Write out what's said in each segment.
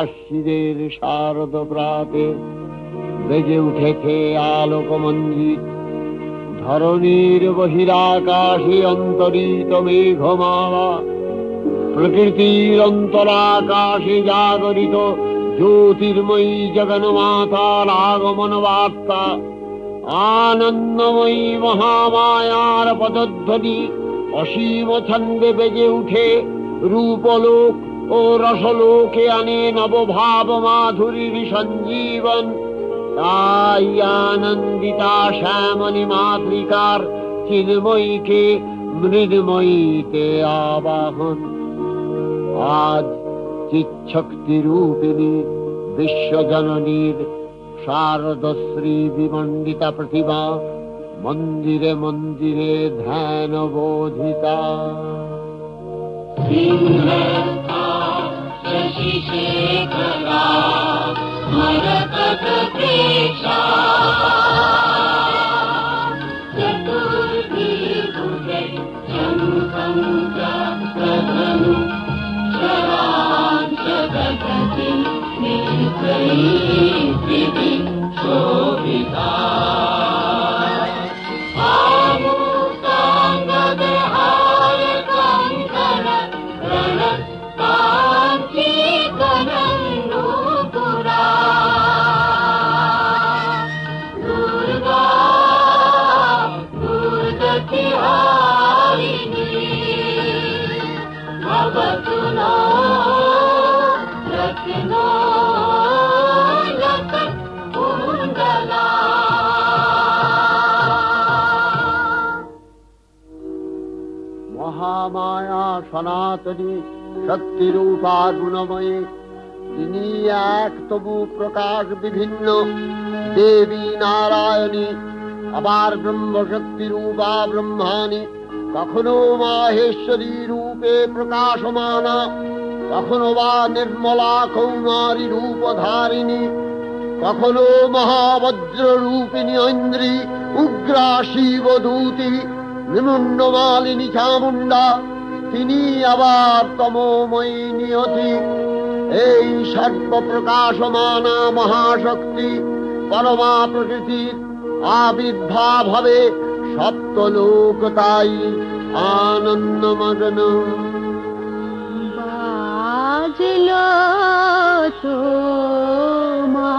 আশ্বিনের শারদ প্রাতে বেজে উঠেছে আলোক মঞ্জিত, ধরণীর বহিরাকাশে অন্তরিত মেঘমালা, প্রকৃতির অন্তরাকাশে জাগরিত জ্যোতির্ময়ী জগন্মাতার আগমন বার্তা, আনন্দময়ী মহামায়ার পদধ্বনি অসীম ছন্দে বেজে উঠে রূপলোক ও রসলোকে আনে নবভাব মাধুরীর সঞ্জীবন। তাই আনন্দিতা শ্যামনী মাতৃকার চিন্ময়ীকে মৃন্ময়ীতে আবাহন। আজ চিৎশক্তি রূপিণী বিশ্বজননীর শারদশ্রী বিমণ্ডিতা প্রতিমা মন্দিরে মন্দিরে ধ্যান বোধিতা। মহামায়া সনাতনী শক্তিরূপা গুণময়ী, তিনি এক তবু প্রকাশ বিভিন্ন দেবী নারায়ণী, আবার ব্রহ্মশক্তি রূপা ব্রহ্মাণী, কখনো মাহেশ্বরী রূপে প্রকাশমানা, কখনো বা নির্মলা কৌমারী রূপধারিণী, কখনো মহাবজ্র রূপিণী ঐন্দ্রী, উগ্রা শিবদূতী, নিমুন্নমালিনী চামুণ্ডা, তিনি আবার তমোময়ী নিয়তি। এই সর্বপ্রকাশমানা মহাশক্তি পরমা প্রকৃতির আবির্ভাব হবে সপ্তলোক, তাই আনন্দমগ্ন। বাজলো তোমার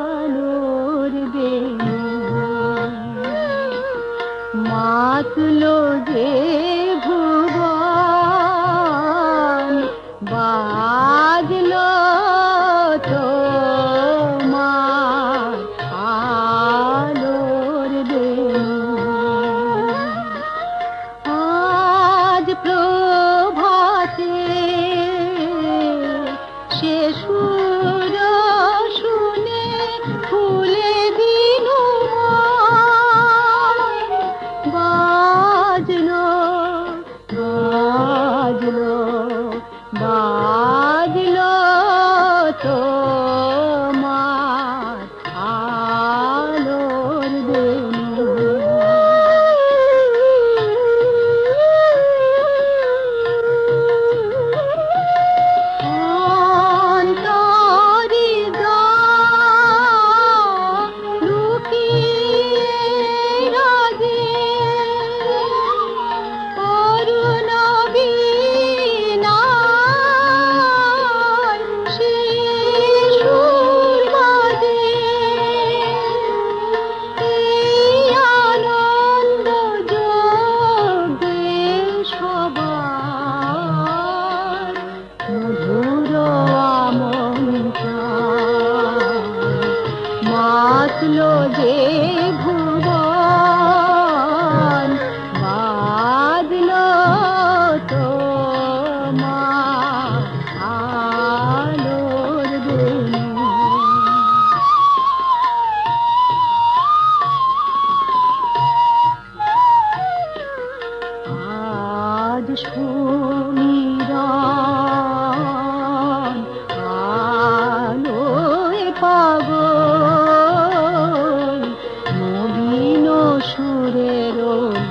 আলোর বেণু, মাতলো যে ভুবন, বাজলো তোমার আলোর বেণু। আজ প্রভাতে সে সুর শুনে ফুলে বিনু বাজলো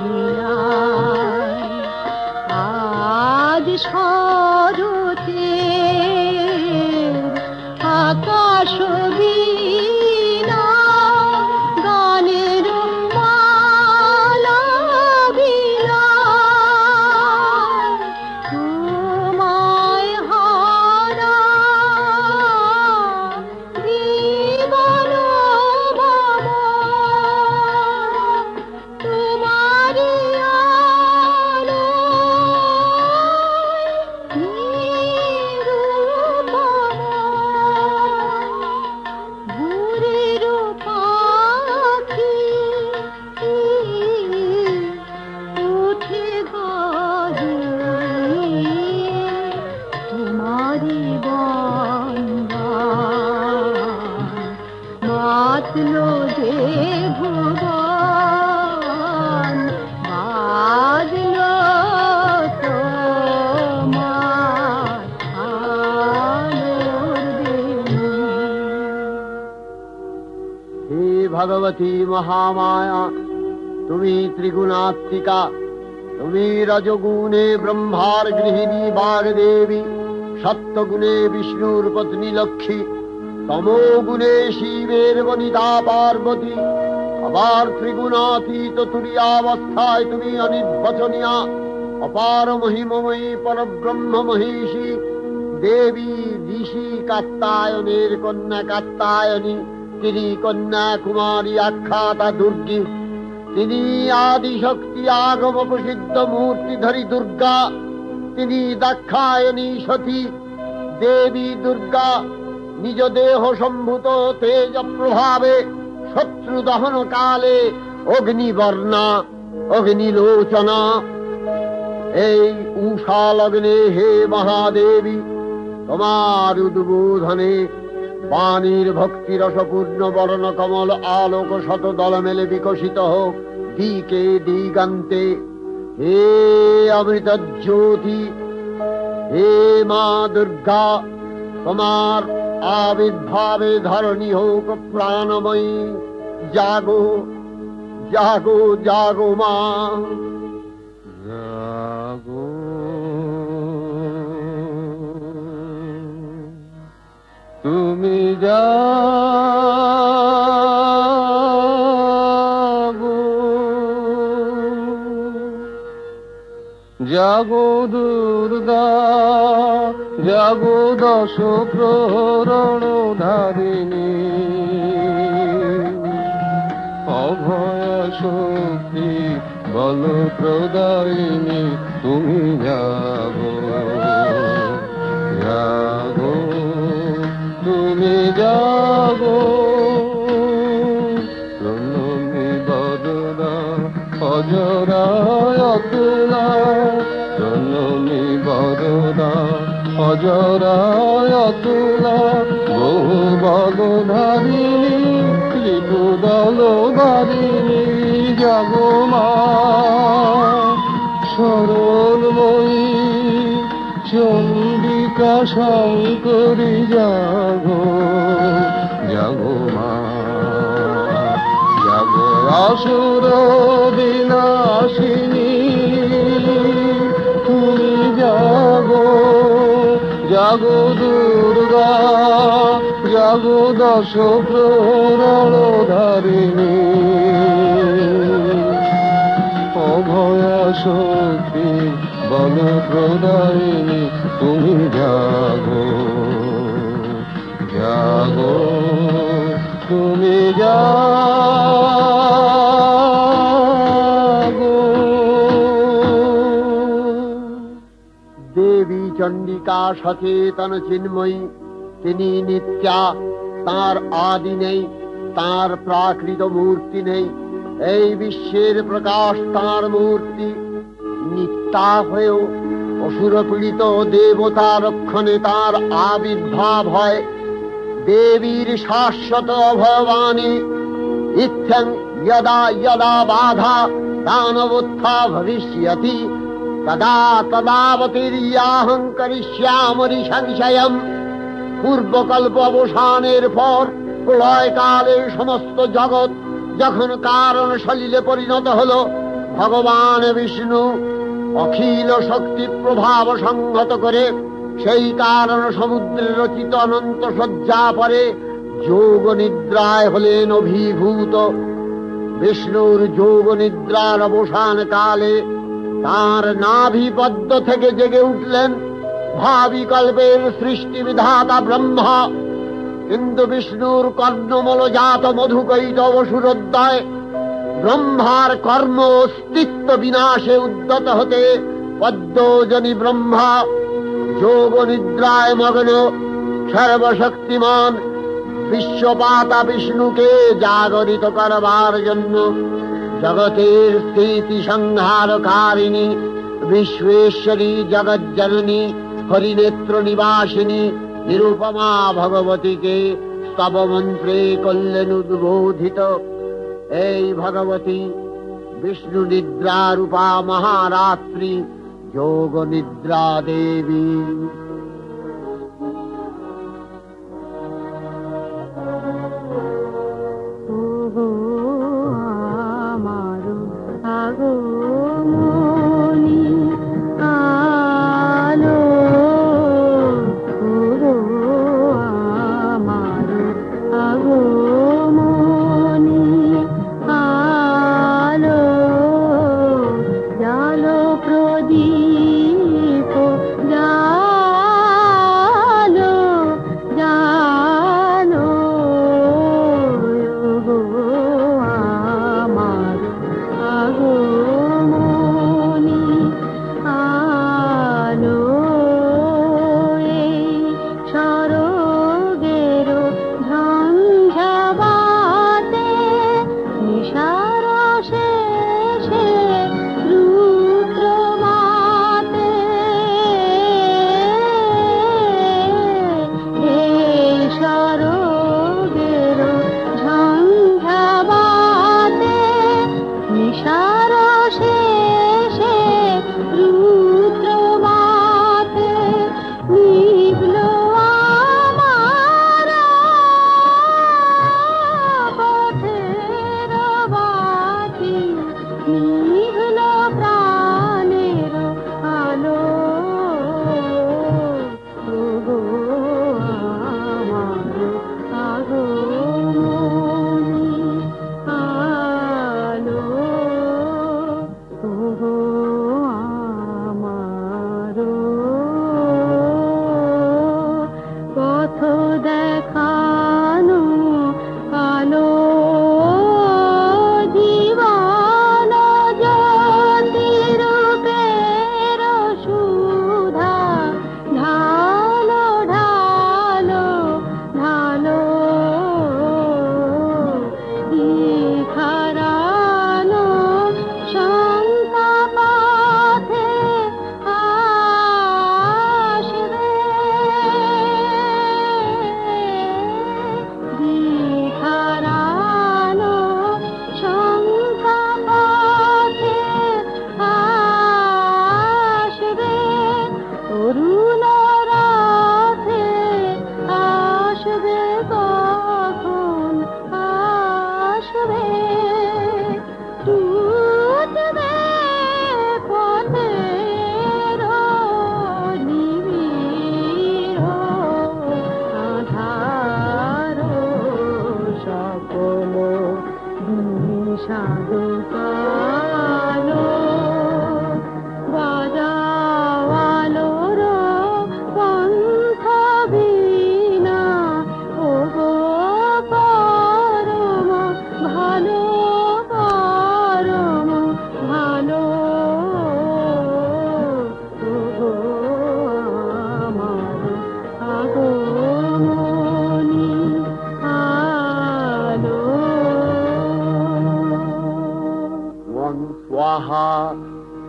লীলায়। আজ শরতে আকাশ বীণা গানের মালা বিলায়। তোমায় হারা জীবন মম তোমারি আলোয় নিরুপম। ভোরের পাখি উঠে গায়ে তোমারি বন্দান। মাতল যে ভুবন বাজল তোমার আলোর বেণী। হে ভগবতী মহামায়া, তুমি ত্রিগুণাত্মিকা। তুমি রজগুণে ব্রহ্মার গৃহিণী বাগদেবী, সত্যগুণে বিষ্ণুর পত্নী লক্ষ্মী, তমোগুণে শিবের বনিতা পার্বতী। আবার ত্রিগুণাতীত তুরীয়াবস্থায় তুমি অনির্বচনীয়া, অপার মহিমময়ী পরব্রহ্ম মহিষী দেবী ঋষি কাত্তায়নের কন্যা কাত্তায়নী। তিনি কন্যা কুমারী আখ্যাতা দুর্গী। তিনি আদিশক্তি আগম প্রসিদ্ধ মূর্তিধরী দুর্গা। তিনি দাক্ষায়ণী সতী দেবী দুর্গা। নিজ দেহ সম্ভূত তেজ প্রভাবে শত্রু দহন কালে অগ্নিবর্ণা অগ্নিলোচনা। এই উষা লগ্নে হে মহাদেবী, তোমার উদ্বোধনে বাণীর ভক্তি রসপূর্ণ বর্ণ কমল আলোক শত দল মেলে বিকশিত হোক দিকে দিগান্তে। হে অমৃত জ্যোতি, হে মা দুর্গা, তোমার আবির্ভাবে ধরণী হোক প্রাণময়ী। জাগো জাগো জাগো মা, জাগো। তুমি জাগো জাগো দুর্গা, জাগো দশ প্রহরণ ধারিণী। অভয় শক্তি বল প্রদায়িনী, তুমি জাগো জাগো, তুমি জাগো। প্রণমী বদনা অজরায় অতুলা, প্রণমী বদনা অজরায় অতুলা। বহু বল ধারিণী ত্রিভু দল বারিণী, জাগো মা সরলময়ী চণ্ডিকা শঙ্করী, জাগো জাগো মা, জাগো আসুর বিনাশিনী। তুমি জাগো জাগো দুর্গা, জাগো দশ প্রহরণ ধারিণী। অভয়া শক্তি বল প্রদায়িনী, তুমি জাগো জাগো, তুমি জাগো। দেবী চণ্ডিকা সচেতন চিন্ময়ী, তিনি নিত্যা। তার আদি নেই, তার প্রাকৃত মূর্তি নেই। এই বিশ্বের প্রকাশ তার মূর্তি। নিত্যা হয়েও অসুর পীড়িত দেবতা রক্ষণে তার আবির্ভাব হয়। দেবীর শাশ্বত অভয়বাণী, ইত্যং यदा यदा बाधा दानवोत्था भविष्यति तदा तदावतीर्याहं करिष्यामि संशयम्। পূর্বকল্প অবসানের পর প্রলয়কালে সমস্ত জগৎ যখন কারণ সলিলে পরিণত হল, ভগবান বিষ্ণু অখিল শক্তি প্রভাব সংহত করে সেই কারণ সমুদ্রে রচিত অনন্ত শয্যা পরে যোগ নিদ্রায় হলেন অভিভূত। বিষ্ণুর যোগ নিদ্রার অবসান কালে তাঁর নাভিপদ্ম থেকে জেগে উঠলেন ভাবিকল্পের সৃষ্টি বিধাতা ব্রহ্মা। কিন্তু বিষ্ণুর কর্ণমলজাত মধুকৈটব সুরোদ্দয় ব্রহ্মার কর্ম অস্তিত্ব বিনাশে উদ্যত হতে পদ্মজনী ব্রহ্মা যোগ নিদ্রায় মগ্ন সর্বশক্তিমান বিশ্বপাতা বিষ্ণুকে জাগরিত করবার জন্য জগতের স্থিতি সংহারকারিণী বিশ্বেশ্বরী জগজ্জননী হরিনেত্র নিবাসিনী নিরুপমা ভগবতীকে স্তবমন্ত্রে করলেন উদ্বোধিত। এই ভগবতী বিষ্ণু নিদ্রা রূপা মহারাত্রি যোগ নিদ্রা দেবী।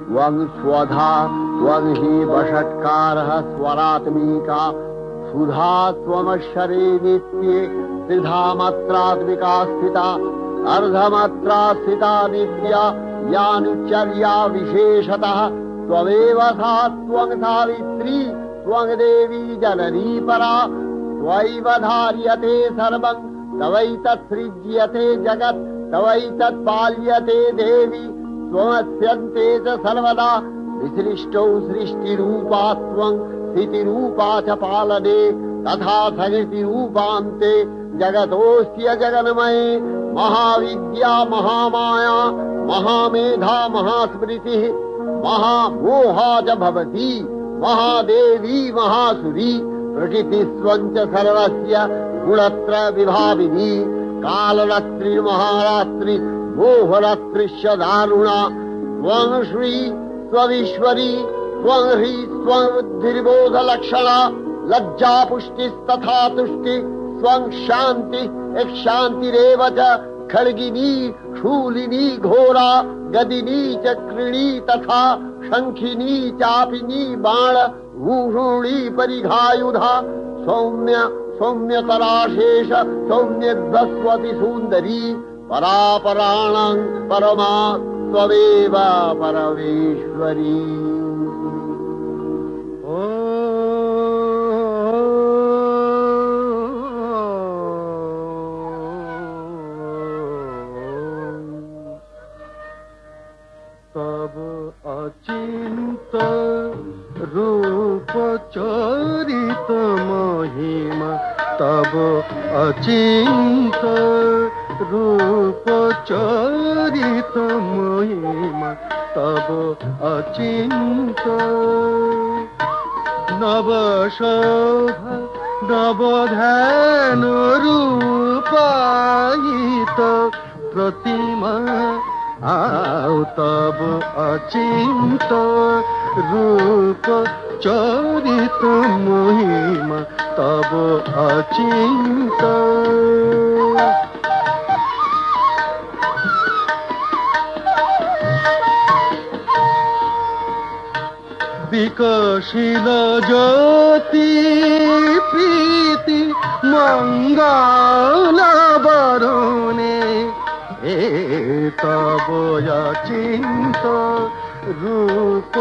त्वं स्वधा त्वं हि वषट्कारः स्वरात्मिका सुधा त्वमक्षरे नित्ये त्रिधा मात्रात्मिका स्थिता अर्धमात्रा स्थिता नित्या यानुचर्या विशेषतः त्वमेव सा त्वं सावित्री त्वं देवी जननी परा त्वैव धार्यते सर्वं तवैतत्सृज्यते जगत् तवैतत्पाल्यते देवी त्वमस्यन्ते च सर्वदा विसृष्टौ सृष्टिरूपा त्वं स्थितिरूपा च पालने तथा सकृतिरूपान्ते जगतोऽस्य जगन्मये महाविद्या महामाया महामेधा महास्मृतिः महामोहा च भवति महादेवी महासुरी प्रकृतिस्त्वं च सर्वस्य गुणत्र विभाविनी कालरात्रि महारात्रि मोहरात्रिश्च दारुणा त्वं श्री त्वमीश्वरी त्वं ह्री त्वं बुद्धिर्बोधलक्षणा लज्जा पुष्टिस्तथा तुष्टि त्वं शान्ति एक शान्तिरेव च खड्गिनी शूलिनी घोरा गदिनी चक्रिणी तथा शंखिनी चापिनी बाण भूषुणी परिघायुधा सौम्य सौम्यतराशेष सौम्यध्वस्वति सुन्दरी परापराणां परमा त्वमेव परमेश्वरी। तब अचिंत रूप चरित महिमा तब अचिंत रूप चरित महिमा तब अचिंत नव शोभा नव ध्यान रूपायित प्रतिमा आओ तब अचिंत रूप चरित महिमा तब अचिंत विकसिल ज्योति प्रीति मंगल बरुणे तब अचिंत रूप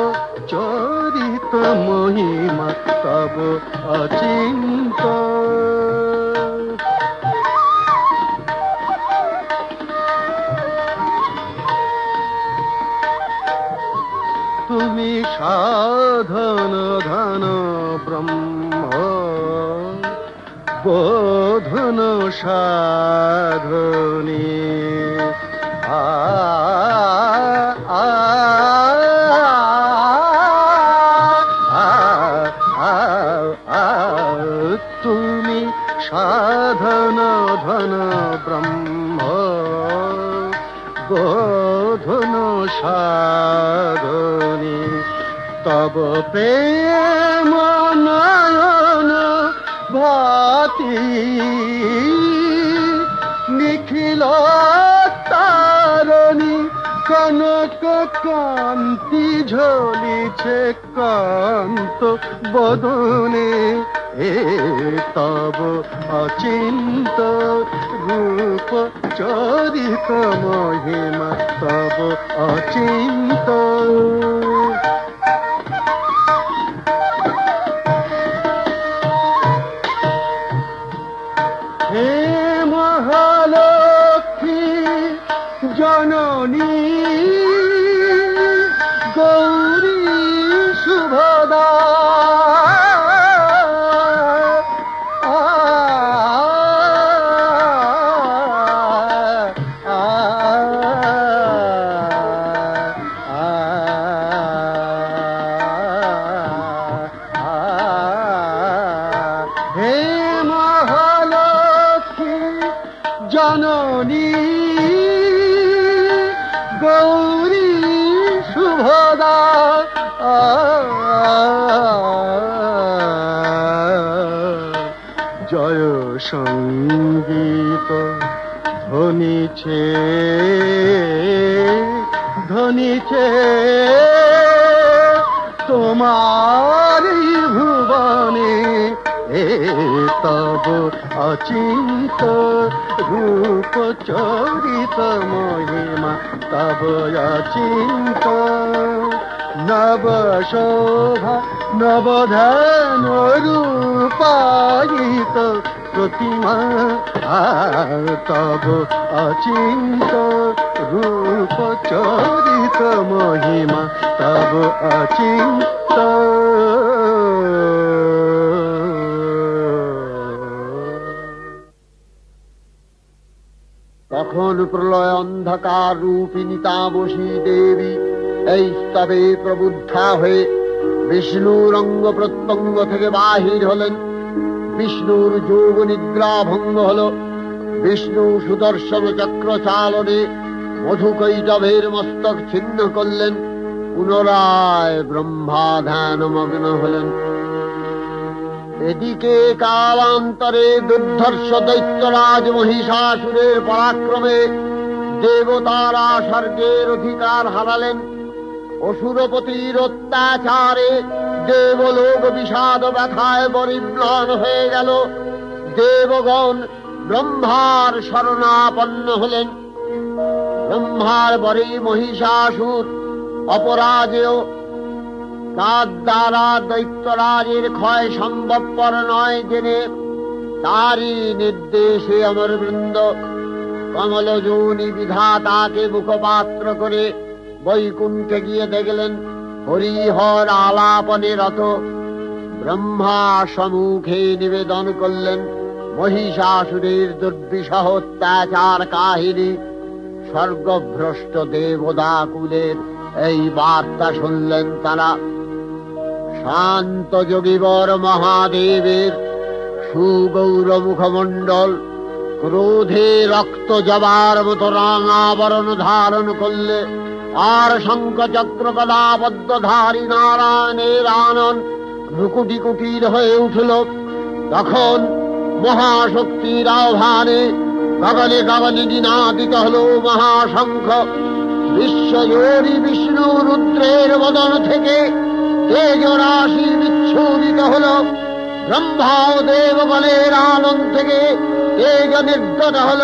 चरित महिमा तब अचिंत तुमी साधन धन ब्रह्म बोधन साधनी तुमी साधन धन ब्रह्म बोधन साधनी तब प्रेम नयन भाति निखिल तारणी कनक कांति झलिছে कांत बदने तब अचिंत रूप चरित महिमा तब अचिंत हे महालक्ष्मी जननी गौरी शुभदा जननी गौरी शुभदा जय संगीत ध्वनिছে ধ্বনিছে তোমারি ভুবনে तब अचिंत रूप चरित महिमा तब अचिंत नव शोभा नव ध्यान रूपायित प्रतिमा तब अचिंत रूप चरित महिमा तब अचिंत তখন প্রলয় অন্ধকার রূপিণী তামসী দেবী এই স্তবে প্রবুদ্ধা হয়ে বিষ্ণুর অঙ্গ প্রত্যঙ্গ থেকে বাহির হলেন। বিষ্ণুর যোগ নিদ্রা ভঙ্গ হল। বিষ্ণু সুদর্শন চক্র চালনে মধুকৈটভের মস্তক ছিন্ন করলেন। পুনরায় ব্রহ্মা ধ্যানমগ্ন হলেন। এদিকে কালান্তরে দুর্ধর্ষ দৈত্যরাজ মহিষাসুরের পরাক্রমে দেবতারা স্বর্গের অধিকার হারালেন। অসুরপতির অত্যাচারে দেবলোক বিষাদ ব্যথায় পরিম্লান হয়ে গেল। দেবগণ ব্রহ্মার শরণাপন্ন হলেন। ব্রহ্মার পরে মহিষাসুর অপরাজেয়, তার দ্বারা দৈত্যরাজের ক্ষয় সম্ভবপর নয় জেনে তারই নির্দেশে অমরবৃন্দ কমলযোনি বিধাতাকে মুখপাত্র করে বৈকুণ্ঠে গিয়ে দেখলেন হরিহর আলাপনে রত। ব্রহ্মা সম্মুখে নিবেদন করলেন মহিষাসুরের দুর্বিষহ অত্যাচার কাহিনী। স্বর্গভ্রষ্ট দেবদাকুলের এই বার্তা শুনলেন তারা। শান্ত যোগীবর মহাদেবের সুগৌর মুখমণ্ডল ক্রোধে রক্ত জবার মতো রাঙাবরণ ধারণ করলে, আর শঙ্খ চক্র গদাবদ্ধধারী নারায়ণের আনন ভ্রুকুটি কুটির হয়ে উঠল। তখন মহাশক্তির আহ্বানে গগনে গগনে নিনাদিত হল মহাশঙ্খ। বিশ্বজোরী বিষ্ণু রুদ্রের বদন থেকে তেজরাশি বিচ্ছুরিত হল। ব্রহ্মা ও দেবগণের আনন্দ থেকে তেজ নির্গত হল।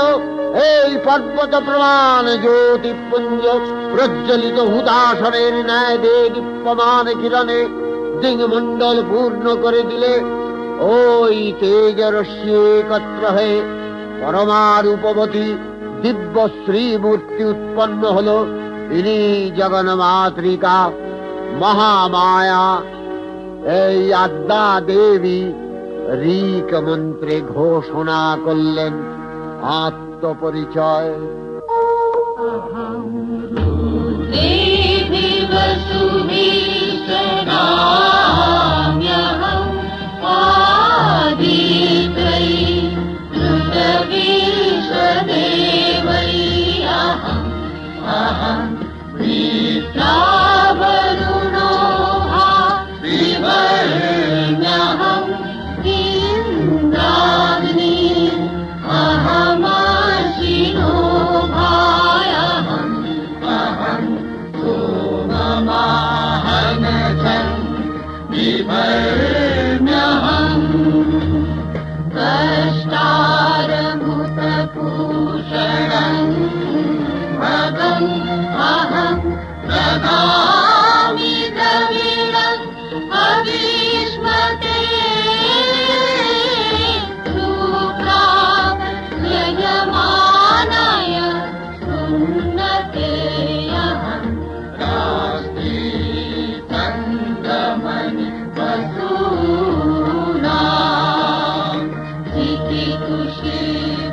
এই পর্বত প্রমাণ জ্যোতিপুঞ্জ প্রজ্বলিত হুতাশনের ন্যায় দীপ্যমান কিরণে দিংমণ্ডল পূর্ণ করে দিলে ওই তেজরশ্মি একত্র হয়ে পরমারূপবতী দিব্য শ্রীমূর্তি উৎপন্ন হল। ইনি জগন্মাতৃকা মহামায়া। এই আদ্যা দেবী ঋক মন্ত্রে ঘোষণা করলেন আত্মপরিচয়।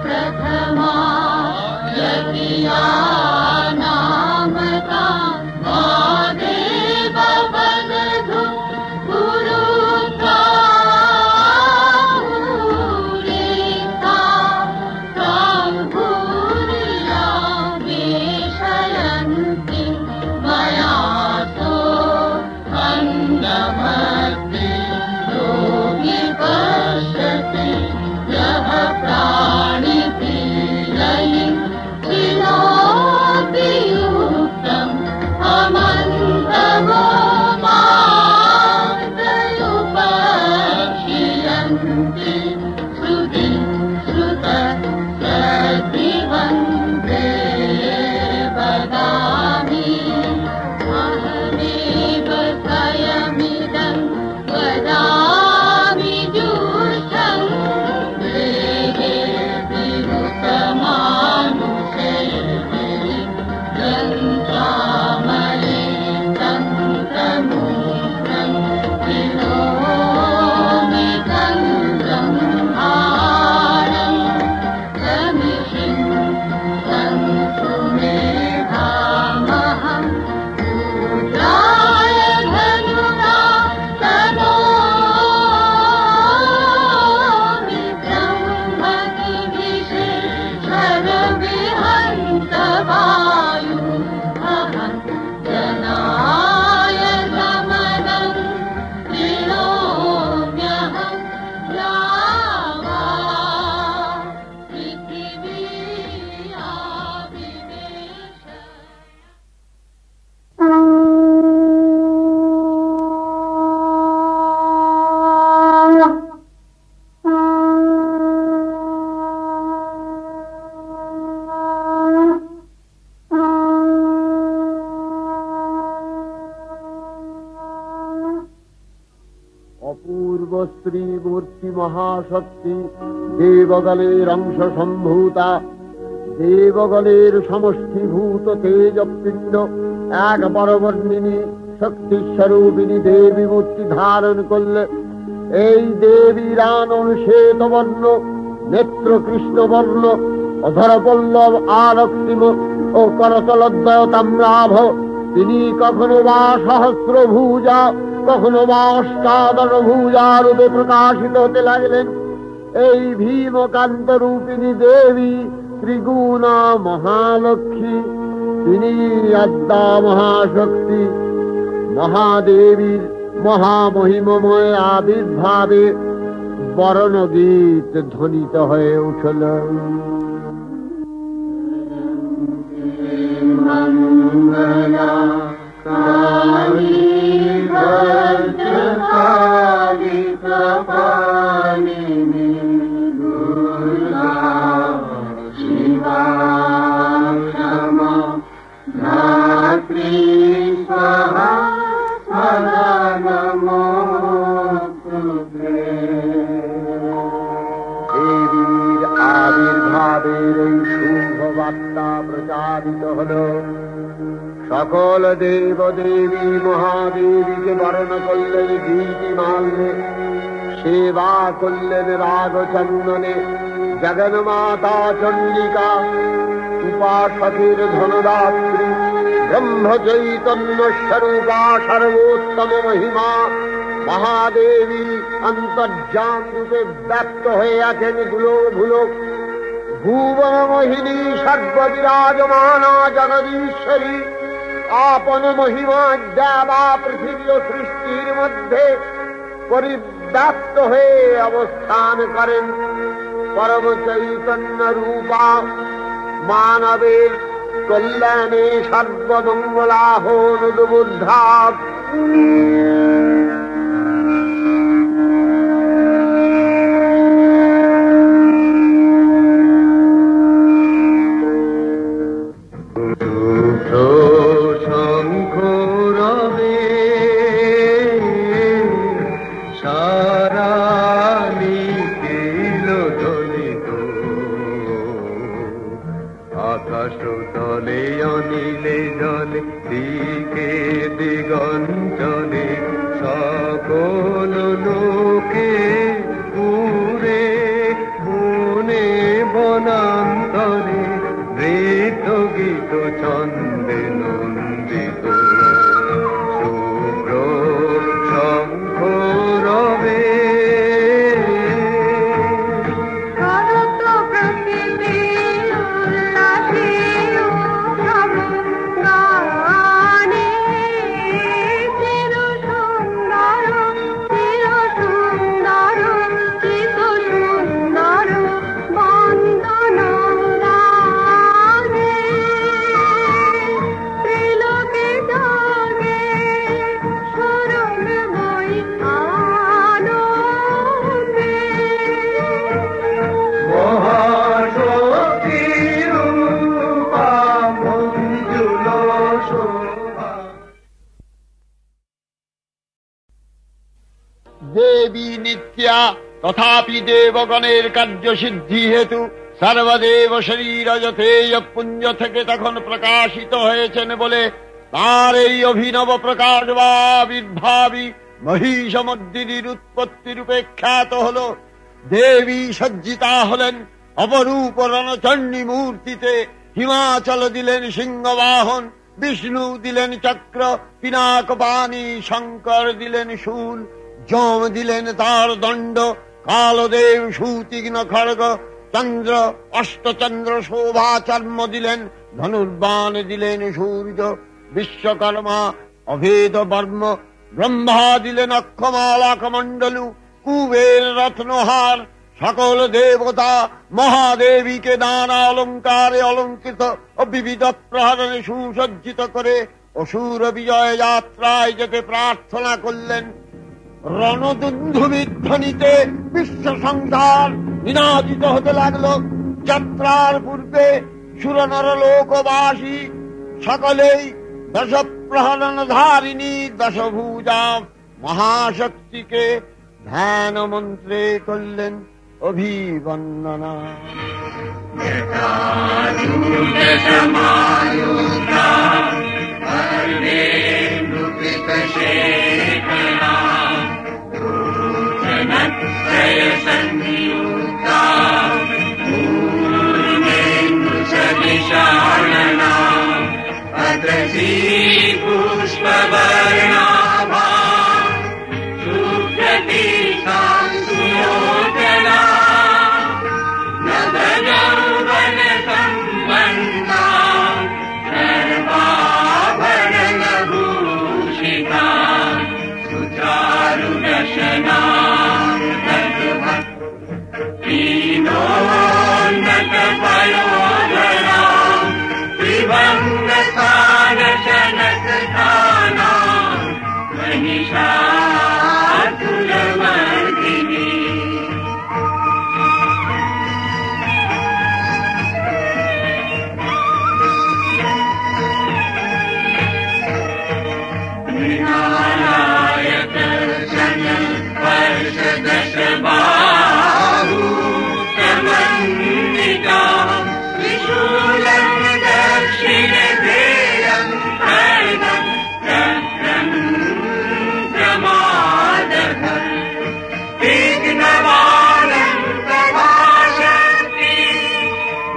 प्रथमा यज्ञा नामका পূর্বশ্রী মূর্তি মহাশক্তি দেবগলের অংশ সম্ভূতা, দেবগলের সমষ্টিভূত তেজপিণ্ড এক বরবর্ণিনী শক্তিস্বরূপিণী দেবী মূর্তি ধারণ করলে এই দেবীর আনন শ্বেতবর্ণ, নেত্র কৃষ্ণবর্ণ, অধর পল্লব আরক্তিম ও করতলদ্বয় তাম্রাভ। তিনি কখনো বা সহস্রভুজা, কখনো বা অষ্টাদশ ভুজা রূপে প্রকাশিত হতে লাগলেন। এই ভীমকান্ত রূপিণী দেবী ত্রিগুণা মহালক্ষ্মী, তিনি আদ্যা মহাশক্তি। মহাদেবীর মহামহিমময় আবির্ভাবে বরণগীত ধ্বনিত হয়ে উঠল। মঙ্গলা কালী ভদ্রকালী কপালিনী দুর্গা শিবা ক্ষমা ধাত্রী স্বাহা সদা নমোস্তুতে। দেবীর আবির্ভাবের এই শুভ বার্তা প্রচারিত হল। সকল দেব দেবী মহাদেবীকে বরণ করলেন গীতি মাল্যে, সেবা করলেন রাগ চন্দনে। জগন্মাতা চণ্ডিকা উপাসকের ধনদাত্রী, ব্রহ্ম চৈতন্য স্বরূপা সর্বোত্তম মহিমা মহাদেবী অন্তর্যান রূপে ব্যক্ত হয়ে আছেন গুলোক ভুলোক। ভুবন মোহিনী সর্ববিরাজমানা জগদীশ্বরী আপন মহিমা দেবা পৃথিবী ও সৃষ্টির মধ্যে পরিব্যাপ্ত হয়ে অবস্থান করেন। পরম চৈতন্য রূপা মানবের কল্যাণে সর্বমঙ্গলাহনুদ্বুদ্ধা। আকাশ তলে অনিলে জলে দিকে দিগঞ্জলে সকল লোকে পুরে বনে বনান্তরে নৃত্য গীত ছন্দে নন্দিত শুভ্র শঙ্খ রবে। দেবী নিত্যা তথাপি দেবগণের কার্যসিদ্ধি হেতু সর্বদেব শরীর যথেয় পুঞ্জ থেকে তখন প্রকাশিত হয়েছেন বলে তার এই অভিনব প্রকাশ বা আবির্ভাবী মহিষমর্দিনীর উৎপত্তি রূপে খ্যাত হল। দেবী সজ্জিতা হলেন অপরূপ রণচণ্ডী মূর্তিতে। হিমাচল দিলেন সিংহবাহন, বিষ্ণু দিলেন চক্র, পিনাকপাণি শঙ্কর দিলেন শূল, যম দিলেন তার দণ্ড, কালদেব সুতীক্ষ্ণ খড়গ, চন্দ্র অষ্টচন্দ্র শোভা চর্ম দিলেন, ধনুর্বাণ দিলেন সূর্য, বিশ্বকর্মা অভেদ বর্ম, ব্রহ্মা দিলেন অক্ষমালা কমণ্ডলু, কুবের রত্নহার। সকল দেবতা মহাদেবীকে নানা অলঙ্কারে অলঙ্কৃত ও বিবিধ প্রহরণে সুসজ্জিত করে অসুর বিজয় যাত্রায় যেতে প্রার্থনা করলেন। রণদুন্ধুবির ধ্বনিতে বিশ্ব সংসার নিনাদিত হতে লাগল। যাত্রার পূর্বে সুরনর লোকবাসী সকলেই দশ প্রহরণ ধারিণী দশভুজা মহাশক্তিকে ধ্যান মন্ত্রে করলেন অভিবন্দনা। पुष्पवर्णाभा सुप्रति संयोजना नवयौवन संपन्ना सर्वाभरणभूषिता सुचारुदशना ीनोन्नत पयोधरा त्रिभङ्गसारशनकथाना महिषासुरमर्दिनी विनायक सन वर्ष दशबाहु समन्विता त्रिशूलं दक्षिण ध्येयं खड्गं चक्रं प्रमादः विघ्नवालं प्रभाषन्ति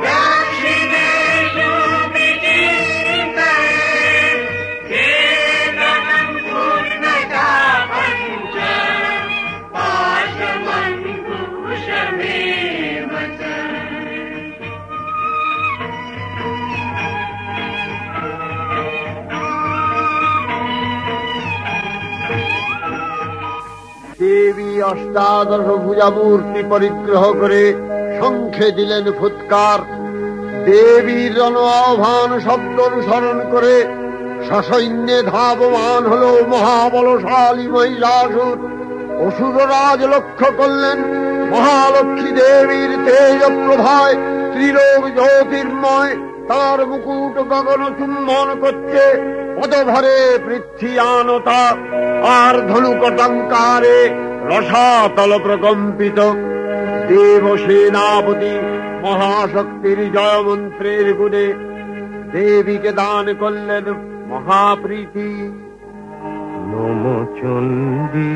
दक्षिणेषु विचिन्तये केवलं पूर्णता पञ्च पाशमङ्कुशमेव च। দেবী অষ্টাদশ ভুজামূর্তি পরিগ্রহ করে শঙ্খে দিলেন ফুৎকার। দেবীর জন আহ্বান শব্দ অনুসরণ করে সসৈন্যে ধাবমান হল মহাবলশালী মহিষাসুর। অসুররাজ লক্ষ্য করলেন মহালক্ষ্মী দেবীর তেজ প্রভায় ত্রিলোক জ্যোতির্ময়, তার মুকুট গগন চুম্বন করছে, পদভরে পৃথ্বীয়ানতা আর ধনুকটঙ্কারে রসাতল প্রকম্পিত। দেব সেনাপতি মহাশক্তির জয়মন্ত্রের গুণে দেবীকে দান করলেন মহাপ্রীতি। নমো চণ্ডী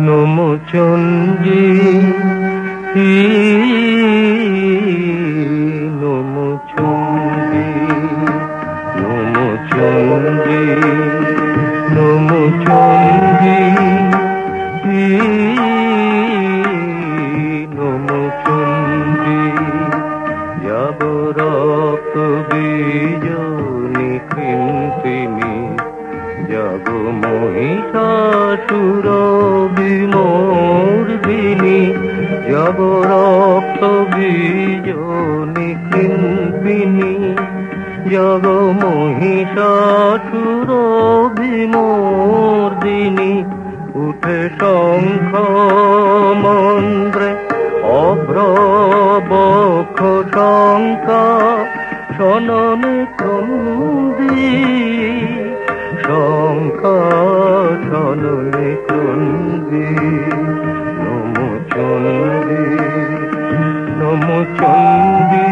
নমো চণ্ডী নমো চণ্ডী নমো চণ্ডী নমো চণ্ডী নমো চণ্ডী যাব রক্ত বীজনি কৃন্তিনি যাব মহিষাসুর বিমর্দিনী যাব রক্ত বীজনি কৃন্তিনি যাব মহিষাসুর বিমর্দিনী উঠে শঙ্খ মন্ত্রে অভ্রবক্ষ শঙ্কা শননে ক্রন্দী শঙ্কা শননে ক্রন্দী। নমো চণ্ডী নমো চণ্ডী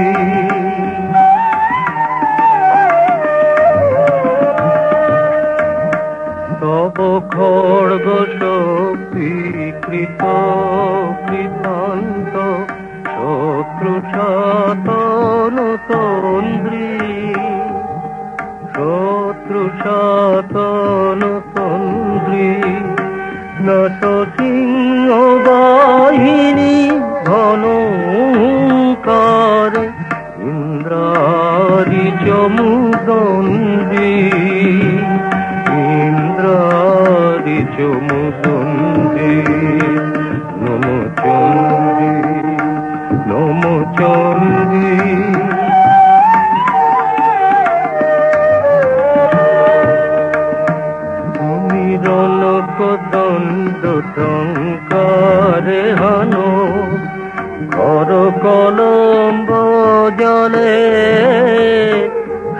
তব খড়গ শক্তিকৃত কৃতান্ত শত্রু সাতন তন্দ্রী শত্রু সাতন তন্দ্রী নট সিংহ বাহিনী ঘনকার ইন্দ্রারি চমুদণ্ডী ইন্দ্রারি চমুদণ্ডী। নমো চণ্ডী নমো চণ্ডী সমীরণ কদণ্ড টঙ্কারে হানো ঘর কলম্ব জলে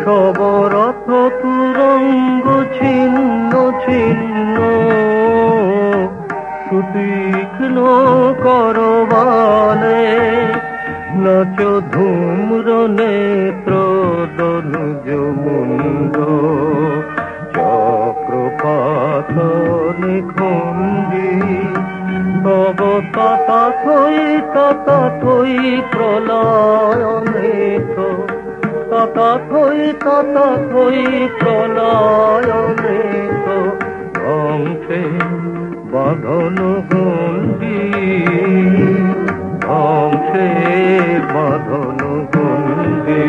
সবরথ তুরঙ্গ ছিন্ন ছিন্ন শ্রুতি ধূম্র নেত্র দনুজ মুন্ড চক্রপাত নিখুঞ্জি তব ততথই প্রলয়নেথ ততথই প্রলয়নেথ ধ্বংসে বাঁধন গণ্ডি ধ্বংসে বাঁধন গণ্ডি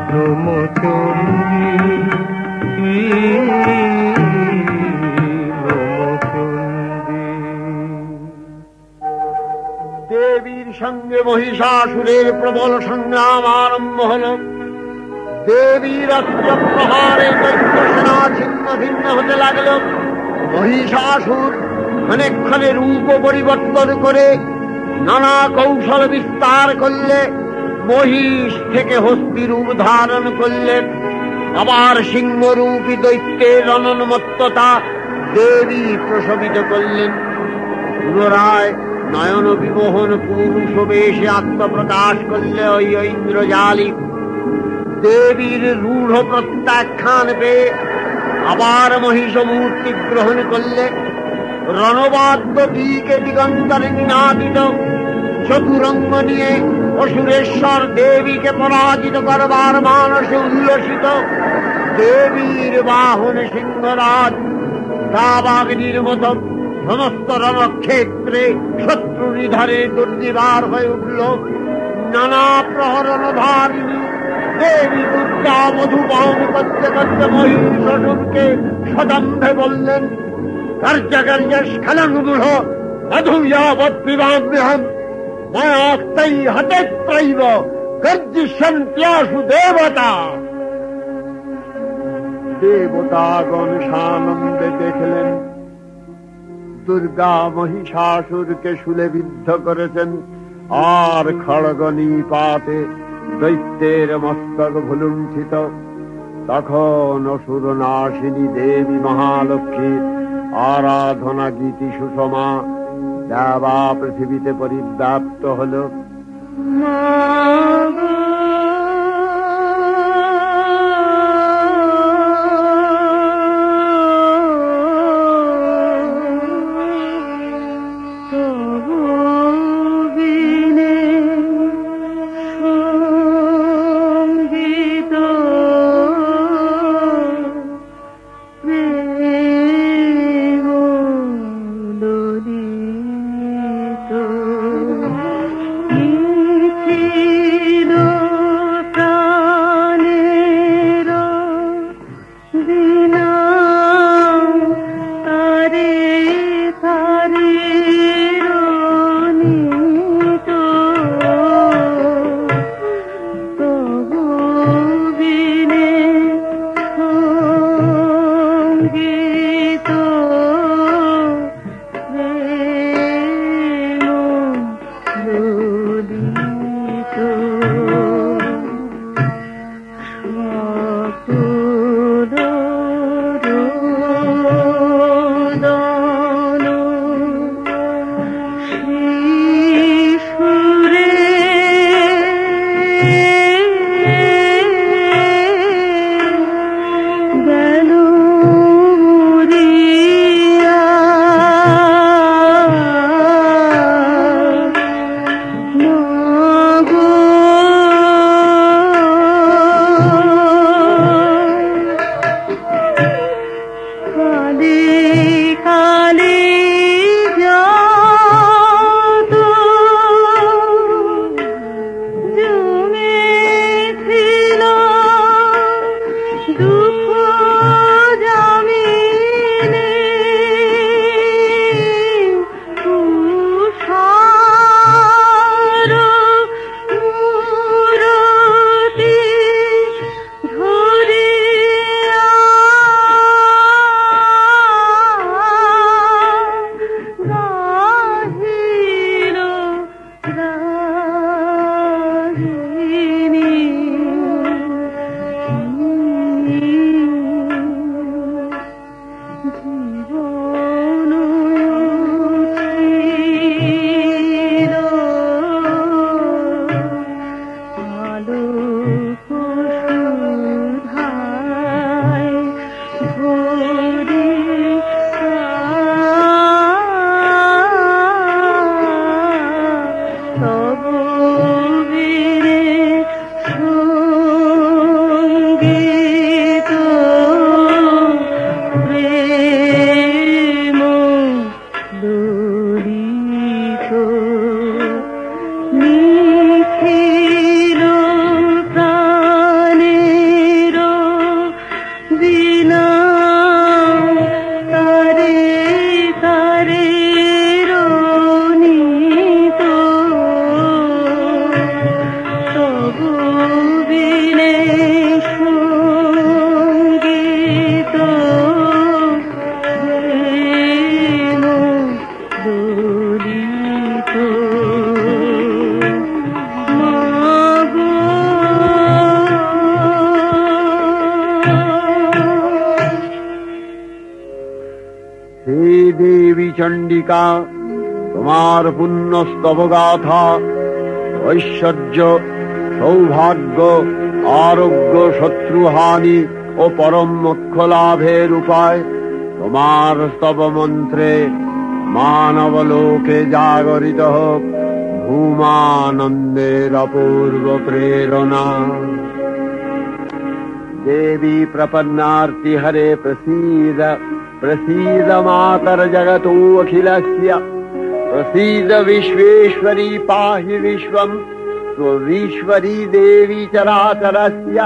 নমচণ্ডী দেবীর সঙ্গে মহিষাসুরের প্রবল সংগ্রাম আরম্ভ হল। দেবীর অস্ত্র প্রহারে দৈত্য সেনা ছিন্ন ভিন্ন হতে লাগল। মহিষাসুর ক্ষণে রূপ পরিবর্তন করে নানা কৌশল বিস্তার করলে, মহিষ থেকে হস্তি রূপ ধারণ করলেন। আবার সিংহরূপী দৈত্যের অনন্মত্ততা দেবী প্রশমিত করলেন। পুনরায় নয়ন বিমোহন পুরুষ বেশে আত্মপ্রকাশ করলে ওই ইন্দ্রজালী। দেবীর রূঢ় প্রত্যাখ্যান পেয়ে আবার মহিষ মূর্তি গ্রহণ করলে। রণবাদ্য দিকে দিগন্তরে নিনাদিত চতুরঙ্গ নিয়ে অসুরেশ্বর দেবীকে পরাজিত করবার মানসে উল্লসিত। দেবীর বাহন সিংহরাজ দাবাগ্নির মতো সমস্ত রণক্ষেত্রে শত্রু নিধারে দুর্নিবার হয়ে উঠল। নানা প্রহরণধারিণী দেবী দুর্গা মধুপান করতে করতে মহিষাসুরকে সদম্ভে বললেন, কার্যকার্যস্খলনমূঢ় মধুয়াবৎপিবাম্যহম মায়াক্তৈ হতেত্রৈব গর্জিষ্যন্ত্যাসু দেবতা। দেবতাগণ সানন্দে দেখলেন দুর্গা মহিষাসুরকে শূলে বিদ্ধ করেছেন, আর খড়গ নিপাতে দৈত্যের মস্তক ভুলুণ্ঠিত। তখন অসুর নাশিনী দেবী মহালক্ষ্মীর আরাধনা গীতি সুষমা দেবা পৃথিবীতে পরিব্যাপ্ত হল। ছিল হে দেবী চণ্ডিকা, তোমার পুণ্য স্তব গাথা, ঐশ্বর্য, সৌভাগ্য, আরোগ্য, শত্রুহানি ও পরম মোক্ষ লাভের উপায় তোমার স্তব মন্ত্রে মানব লোকে জাগরিত হোক ভূমানন্দের অপূর্ব প্রেরণা। देवी प्रपन्नार्ति हरे प्रसीद प्रसीद मातर जगतो अखिलस्य प्रसीद विश्वेश्वरी पाहि विश्वम् स्वरीश्वरी देवी चराचरस्य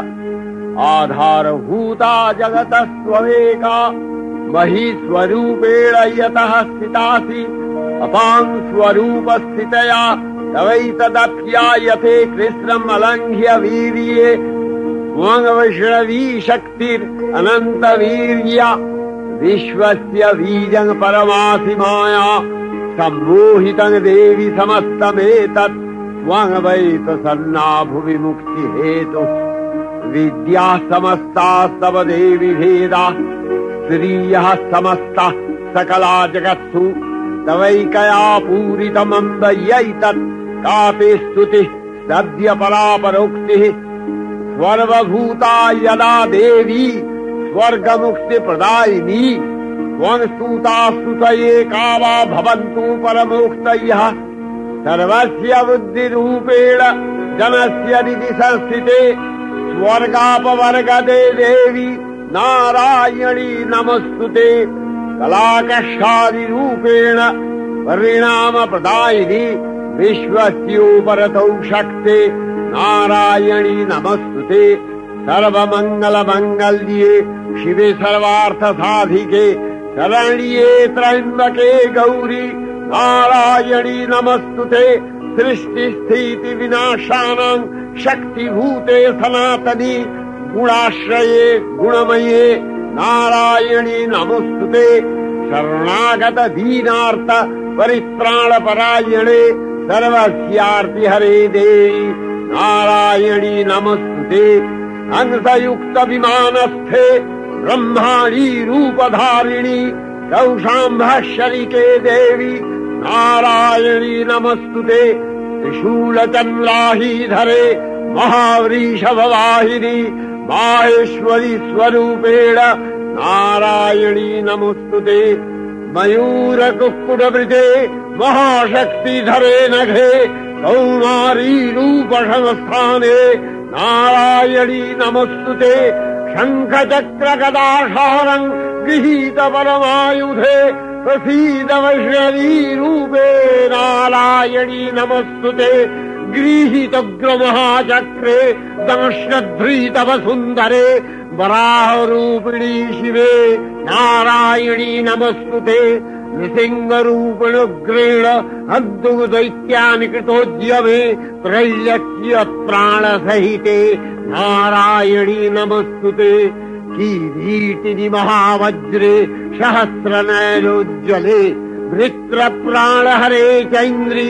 आधारभूता जगतस्त्वमेका महीस्वरूपेण यतः स्थितासि अपां स्वरूपस्थितया तवैतदप्यायते कृष्णम् अलङ्घ्य वीर्ये वैष्णवी शक्तिर् अनंत वीर्या विश्वस्य बीजं परमासि माया सम्मोहितं देवी समस्तमेतत् त्वं वै प्रसन्ना भुवि मुक्ति हेतु विद्या समस्तास्तव देवी भेदा स्त्रियः समस्ताः सकला जगत्सु तवैकया पूरितमम्ब यैतत् कापि स्तुतिः सद्य परापरोक्तिः सर्वभूता यदा देवी स्वर्गमुक्ति प्रदायिनी त्वं स्तुता स्तुतये का वा भवन्तु परमोक्तयः सर्वस्य बुद्धिरूपेण जनस्य हृदि संस्थिते स्वर्गापवर्गदे देवी नारायणी नमस्तुते कलाकषादिरूपेण परिणाम प्रदायिनी विश्वस्योपरतौ शक्ते नारायणी नमस्तुते सर्वमंगल मंगल्ये शिवे सर्वार्थ साधिके शरण्ये त्र्यंबके गौरी नारायणी नमस्तुते सृष्टि स्थिति विनाशानां शक्तिभूते सनातनी गुणाश्रये गुणमये नारायणी नमस्तुते शरणागत दीनार्थ परित्राण परायणे सर्वस्यार्ति हरे देवी नारायणी नमस्तुते हंसयुक्त विमानस्थे ब्रह्माणी रूपधारिणी कौशाम्भशरिके देवी नारायणी नमस्तुते त्रिशूलचन्द्राहीधरे महावृषभवाहिनी माहेश्वरी स्वरूपेण नारायणी नमस्तुते मयूरकुक्कुटवृते महाशक्तिधरे नघे कौमारी रूप संस्थाने नारायणी नमस्तुते शंखचक्र गदाशारं गृहीत परमायुधे प्रसीद वैष्णवी रूपे नारायणी नमस्तुते गृहीतोग्रमहाचक्रे दंश्यध्रीतव सुन्दरे वराहरूपिणी शिवे नारायणी नमस्तुते नृसिंहरूपिणुग्रेण अद्भुतदैत्यानि कृतोद्यमे त्रैलक्ष्य प्राणसहिते नारायणी नमस्तुते किरीटिनि महावज्रे सहस्रनयनोज्ज्वले वृत्रप्राणहरे चैन्द्री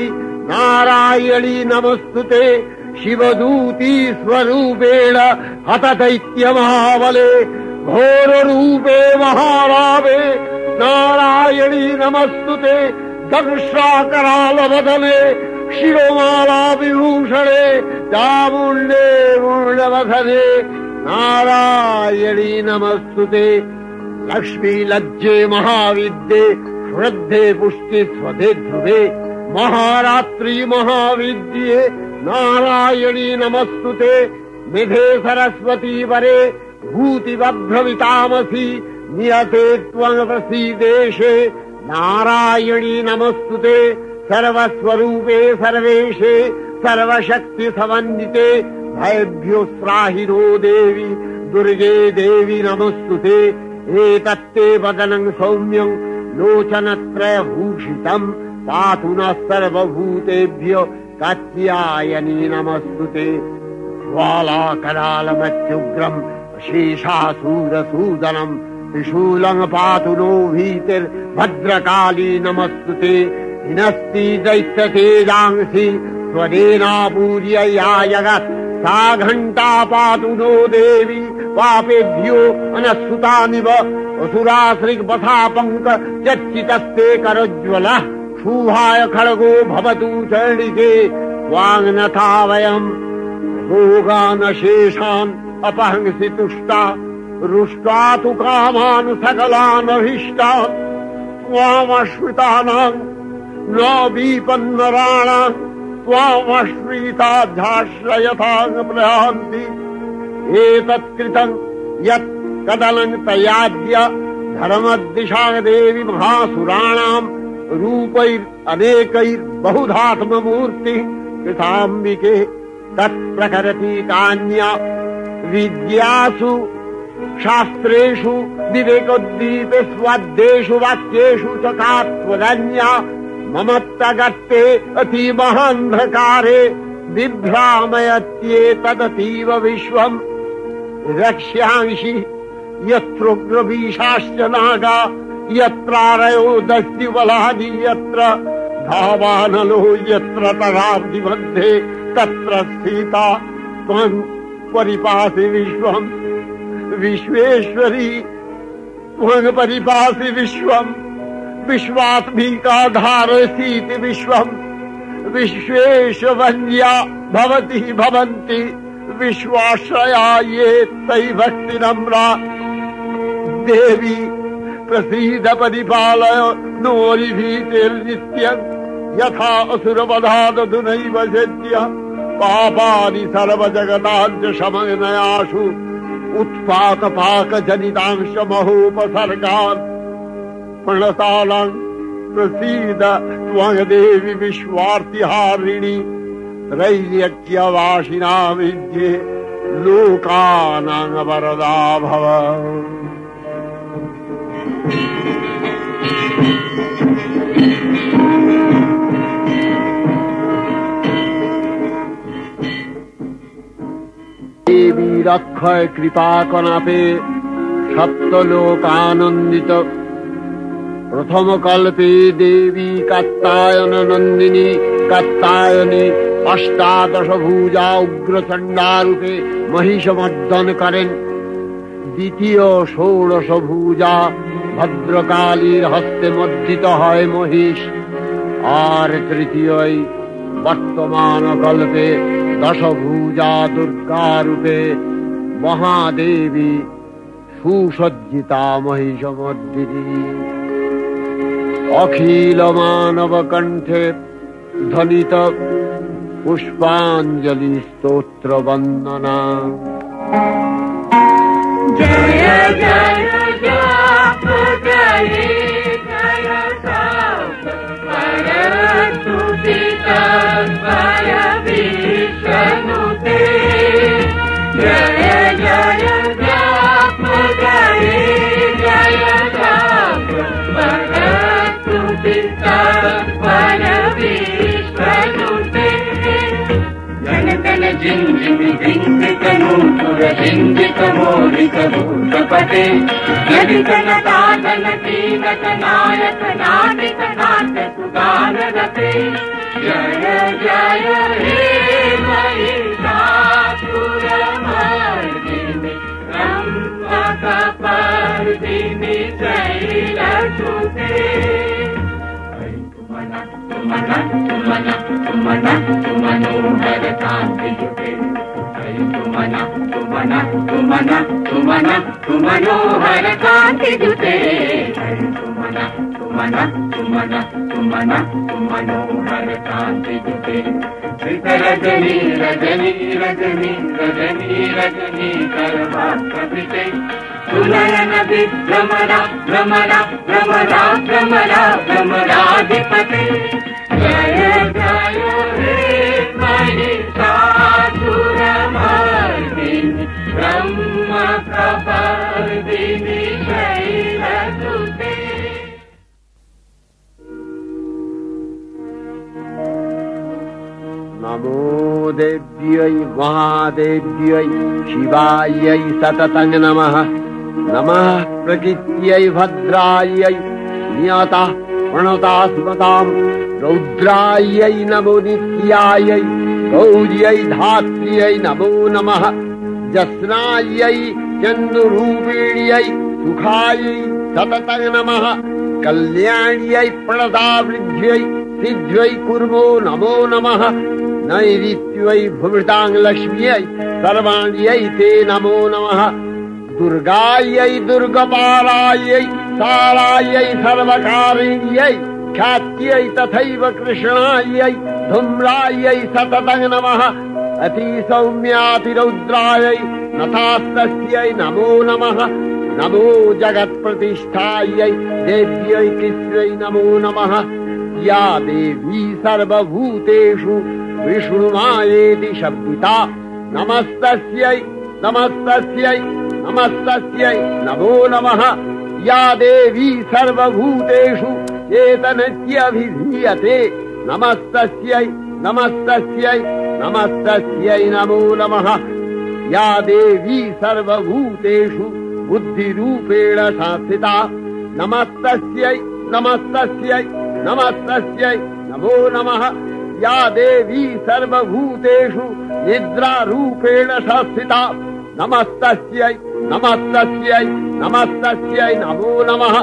नारायणी नमस्तुते शिवदूती स्वरूपेण हतदैत्य महाबले घोररूपे महारावे नारायणी नमस्तुते दंशाकरालवदने शिरोमाला विभूषणे चामुण्डे मूर्णवधने नारायणी नमस्तुते लक्ष्मी लज्जे महाविद्ये श्रद्धे पुष्टि स्वधे ध्रुवे महारात्रि महाविद्ये नारायणी नमस्तुते निधे सरस्वती वरे भूतिवभ्रमितामसि नियते त्वं प्रसीदेशे नारायणी नमस्तुते सर्वस्वरूपे सर्वेशे सर्वशक्ति समन्विते भयभ्यो त्राहिनो देवी दुर्गे देवी नमस्तुते एतत्ते वदनं सौम्यं लोचनत्रयभूषितं पातु नः सर्वभूतेभ्यो कात्यायनी नमस्तुते ज्वालाकरालमत्युग्रम् शेषासूरसूदनम् त्रिशूलं पातु नो भीतिर्भद्रकाली नमस्तुते हिनस्ति दैत्यतेजांसि स्वदेनापूर्य या जगत् सा घंटा पातु नो देवी पापेभ्यो अनस्तुतानिव असुराश्रिक बथापंक यच्चितस्ते करज्वल शूभाय खड्गो भवतु चण्डिके वाङ्नथा वयम् रोगान् शेषान् अपहंसि तुष्टा रुष्टा तु कामान् सकलान् अभीष्टान् त्वामश्रितानाम् न विपन्नराणाम् त्वामश्रिताध्याश्रयथाङ् प्रयान्ति एतत्कृतम् यत् कदलम् तयाद्य धर्मदिशा देवी महासुराणाम् रूपैरनेकैर्बहुधात्ममूर्तिः कृताम्बिके तत्प्रकरति कान्या विद्यासु शास्त्रेषु विवेकोद्दीपे स्वाद्येषु वाक्येषु च का त्वदन्या ममत्तगर्ते अतीमहान्धकारे बिभ्रामयत्येतदतीव विश्वम् रक्ष्यांसि यत्रोग्रवीशाश्च नागा यत्रारयो दस्युबलानि यत्र धावानलो यत्र तराब्धि मध्ये तत्र सीता त्वम् परिपासि विश्वम् विश्वेश्वरी त्वम् परिपासि विश्वम् विश्वात्मिका धारसीति विश्वम् विश्वेशवन्या भवति भवन्ति विश्वाश्रया ये तयि भक्तिनम्रा देवी प्रसीद परिपालय नोरिभीतिर्नित्यम् यथा असुरवधादधुनैव सद्य पापानि सर्वजगताञ्च शमनयासु उत्पातपाकजनितांश महोपसर्गान् प्रणतालान् प्रसीद त्वङ्देवी विश्वार्तिहारिणि त्रैलोक्यवासिना विद्ये लोकानां वरदा भव। देवी रक्षय कृपा कनापे सप्तलोकानंदित प्रथम कल्पे देवी कात्यायन नंदिनी कात्यायनी अष्टादश भुजा उग्रचंडा रूपे महिषमर्दन करें द्वितीय षोडश भुजा भद्रकालीर हस्ते मर्दित है महिष और तृतीय वर्तमान कल्पे दश भुजा दुर्गा रूपे महादेवी सुसज्जिता महिषमर्दिनी अखिल मानव कंठे ध्वनित पुष्पांजलि स्तोत्र वंदना। जय जय जय जय जय परस्तुतिता पर विष्णुते जय जय जय जय परस्तुतिता पर विष्णुते जन तन जिंजिम जिंग तनूर जिंजित मोरित भूतपते यदितन तादन तीनक नायक नाटिक नाट सुदान रते जय जय हे महिषासुरमर्दिनि रम्भकपर्दिनि शैलसुते तुमनोहर कांति जुटे तुमनोहर कांति जुटे तुमनोहर कांति जुटे रजनी रजनी रजनी रजनी रजनी करवा कविते सुनयन विभ्रमरा भ्रमरा भ्रमरा भ्रमरा भ्रमराधिपते जय जय हे महिषासुरमर्दिनि ब्रह्मकपर्दिनि शैलसुते। नमो देव्यै महादेव्यै शिवायै सततं नमः। नमः प्रकृत्यै भद्रायै नियता प्रणता सुमतां रौद्रायै नमो नित्यायै गौर्यै धात्र्यै नमो नमः जस्नायै चन्द्ररूपिण्यै सुखायै सततं नमः कल्याण्यै प्रणदावृद्ध्यै सिद्ध्यै कुर्मो नमो नमः नैऋत्यै भुविताङ्गलक्ष्म्यै सर्वाण्यै ते नमो नमः दुर्गायै दुर्गपालायै सारायै सर्वकारिण्यै ख्यात्यै तथैव कृष्णायै धूम्रायै सततं नमः अतिसौम्यातिरौद्रायै नथास्तस्यै नमो नमः नमो जगत्प्रतिष्ठायै देव्यै कृष्ण्यै नमो नमः या देवी सर्वभूतेषु विष्णुमायेति शब्दिता नमस्तस्यै नमस्तस्यै नमस्तस्यै नमो नमः या देवी सर्वभूतेषु चेतनस्याभिधीयते नमस्तस्यै नमस्तस्यै नमस्तस्यै नमो नमः या देवी सर्वभूतेषु बुद्धिरूपेण संस्थिता नमस्तस्यै नमस्तस्यै नमस्तस्यै नमो नमः या देवी सर्वभूतेषु निद्रारूपेण संस्थिता नमस्तस्यै नमस्तस्यै नमस्तस्यै नमो नमः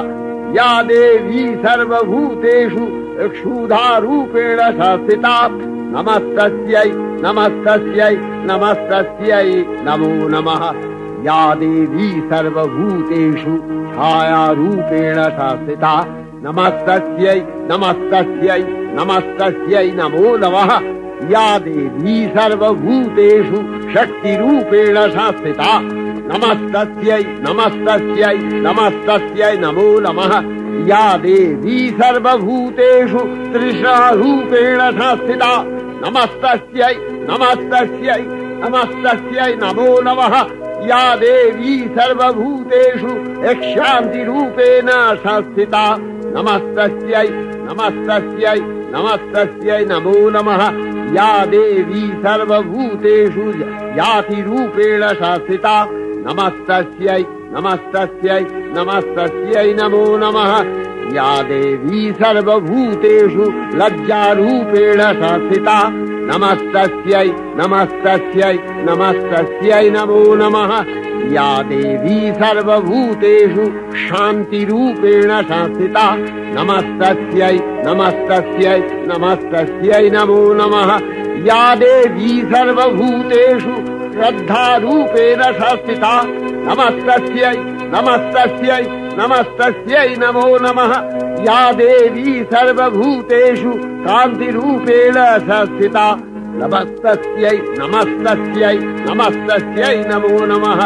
या देवी सर्वभूतेषु क्षुधारूपेण संस्थिता नमस्तस्यै नमस्तस्यै नमस्तस्यै नमो नमः या देवी सर्वभूतेषु छायारूपेण संस्थिता नमस्तस्यै नमस्तस्यै नमस्तस्यै नमो नमः या देवी सर्वभूतेषु शक्तिरूपेण संस्थिता नमस्तस्यै नमस्तस्यै नमस्तस्यै नमो नमः या देवी सर्वभूतेषु तृष्णारूपेण संस्थिता नमस्तस्यै नमस्तस्यै नमस्तस्यै नमो नमः या देवी सर्वभूतेषु क्षान्तिरूपेण संस्थिता नमस्तस्यै नमस्तस्यै नमस्तस्यै नमो नमः या देवी सर्वभूतेषु जातिरूपेण संस्थिता नमस्तस्यै नमस्तस्यै नमस्तस्यै नमो नमः या देवी सर्वभूतेषु लज्जारूपेण संस्थिता नमस्तस्यै नमस्तस्यै नमस्तस्यै नमो नमः या देवी सर्वभूतेषु शान्तिरूपेण संस्थिता नमस्तस्यै नमस्तस्यै नमस्तस्यै नमो नमः या देवी सर्वभूतेषु श्रद्धारूपेण संस्थिता नमस्तस्यै नमस्तस्यै नमस्तस्यै नमो नमः या देवी सर्वभूतेषु कान्तिरूपेण संस्थिता नमस्तस्यै नमस्तस्यै नमस्तस्यै नमो नमः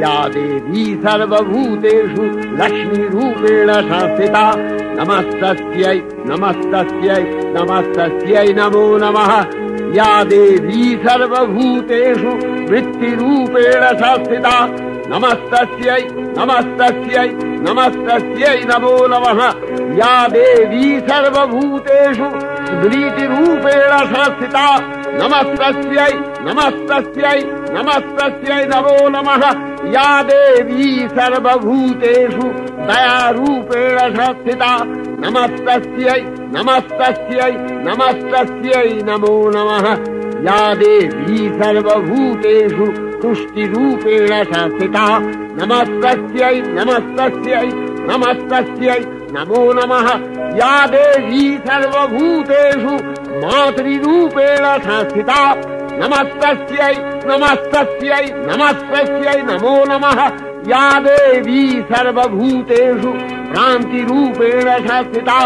या देवी सर्वभूतेषु लक्ष्मीरूपेण संस्थिता नमस्तस्यै नमस्तस्यै नमस्तस्यै नमो नमः या देवी सर्वभूतेषु वृत्तिरूपेण संस्थिता नमस्तस्यै नमस्तस्यै नमस्तस्यै नमो नमः या देवी सर्वभूतेषु स्मृतिरूपेण संस्थिता नमस्तस्यै नमस्तस्यै नमस्तस्यै नमो नमः या देवी सर्वभूतेषु दयारूपेण संस्थिता नमस्तस्यै नमस्तस्यै नमस्तस्यै नमो नमः या देवी सर्वभूतेषु तुष्टिरूपेण संस्थिता नमस्तस्यै नमस्तस्यै नमस्तस्यै नमो नमः या देवी सर्वभूतेषु मातृरूपेण संस्थिता नमस्तस्यै नमस्तस्यै नमस्तस्यै नमो नमः या देवी सर्वभूतेषु भ्रान्तिरूपेण संस्थिता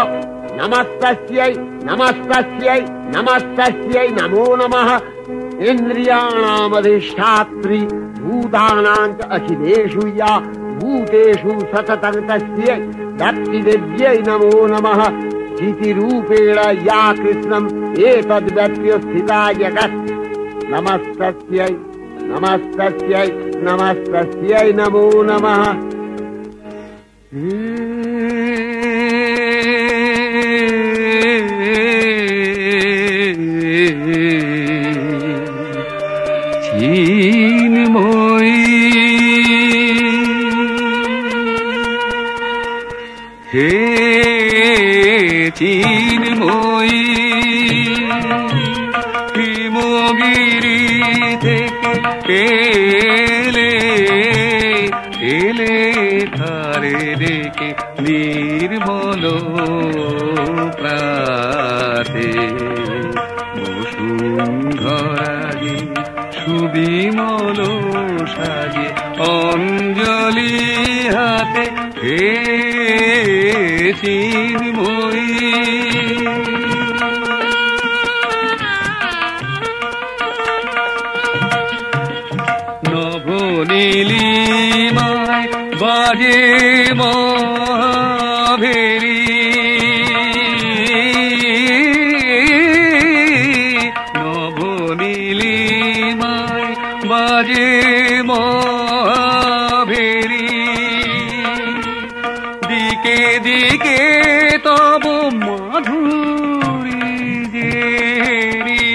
नमस्तस्यै नमस्तस्यै नमस्तस्यै नमो नमः इन्द्रियाणामधिष्ठात्री भूतानां च अखिलेषु या भूतेषु सततं तस्यै दत्तिदेव्यै नमो नमः चितिरूपेण या कृष्णम् एतद्व्यस्थिता जगत् नमस्तस्यै नमस्तस्यै नमस्तस्यै नमो नमः हे चिन्मयी গিরি থেকে এলে তারে ডেকে নির্মল প্রাতে বসুন্ধরাগে সুবিমল সাজে অঞ্জলি হাতে হে চিন্ময়ী নবনীলিমায় বাজে মহাভেরি নবনীলিমায় বাজে মহাভেরি দিকে দিকে তব মাধুরী জেরি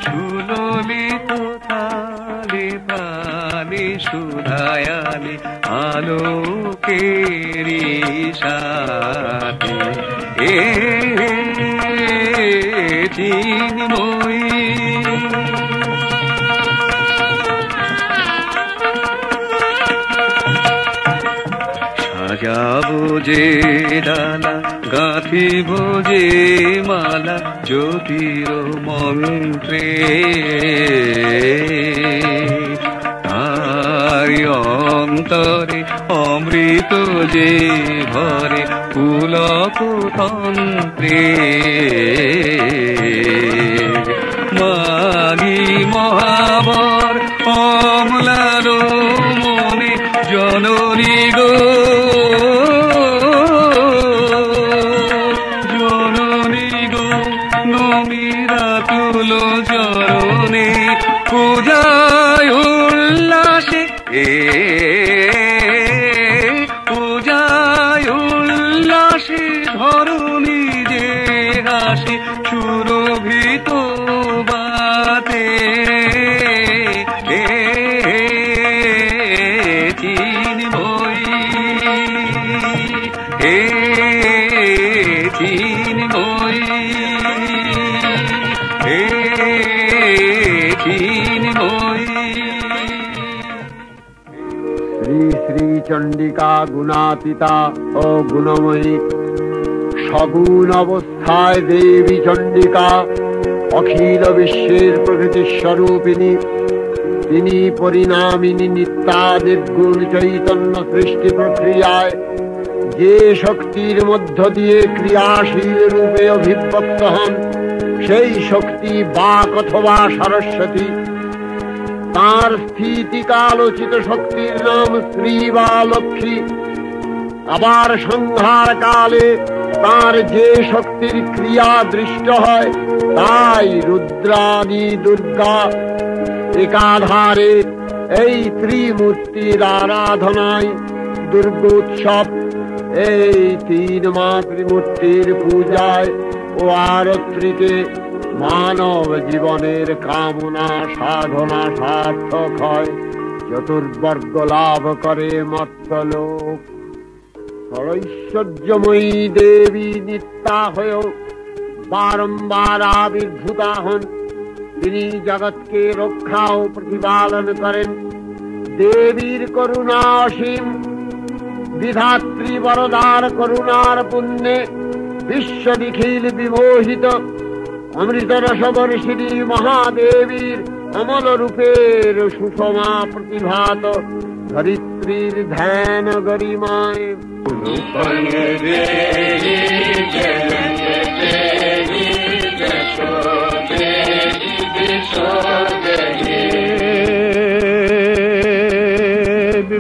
সুললিত তালে প্রাণে সুধায়ালে আলোকেরি সাথে এ চিন্ময়ী সাজাবো যে ডালা গাঁথিব যে মালা জ্যোতির মন্ত্রে তারি অন্তরে অমৃত যে ভরে পুলক তন্ত্রে মাগি মহাবর অমলার মনে জননী গো জননী গো নমিরা তুলো চরণে পূজায় উল্লাসে পূজায় উল্লাসে ধরণী যে হাসে সুরভিত বাতে চিন্ময়ী চিন্ময়ী চিন্ময়ী শ্রী শ্রী চণ্ডিকা গুণাতীতা ও গুণময়ী সগুণ অবস্থায় দেবী চণ্ডিকা অখিল বিশ্বের প্রকৃতি স্বরূপিণী তিনি পরিণামিনী নিত্যা নির্গুণ চৈতন্য সৃষ্টি প্রক্রিয়ায় যে শক্তির মধ্য দিয়ে ক্রিয়াশীল রূপে অভিব্যক্ত হন সেই শক্তি বাক অথবা সরস্বতী তার স্থিতিকালোচিত শক্তির নাম শ্রী বা লক্ষ্মী আবার সংহার কালে তার যে শক্তির ক্রিয়া দৃষ্ট হয় তাই রুদ্রাণী দুর্গা একাধারে এই ত্রিমূর্তির আরাধনায় দুর্গোৎসব এই তিন মাতৃমূর্তির পূজায় ও আরতিতে মানব জীবনের কামনা সাধনা সার্থক হয় চতুর্বর্গ লাভ করে মর্ত্যলোক ঐশ্বর্যময়ী দেবী নিত্যা হয়েও বারম্বার আবির্ভূতা হন তিনি জগৎকে রক্ষা ও প্রতিপালন করেন দেবীর করুণা অসীম বিধাত্রী বরদার করুণার পুণ্যে বিশ্ব নিখিল বিমোহিত অমৃত রসবর্ষিণী মহাদেবীর অমল রূপের সুষমা প্রতিভাত ধরিত্রীর ধ্যান গরিমায়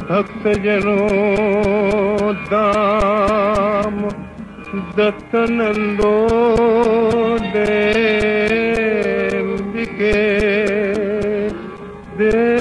ভক্ত জনো দাম দত্তনন্দো দেবিকে দে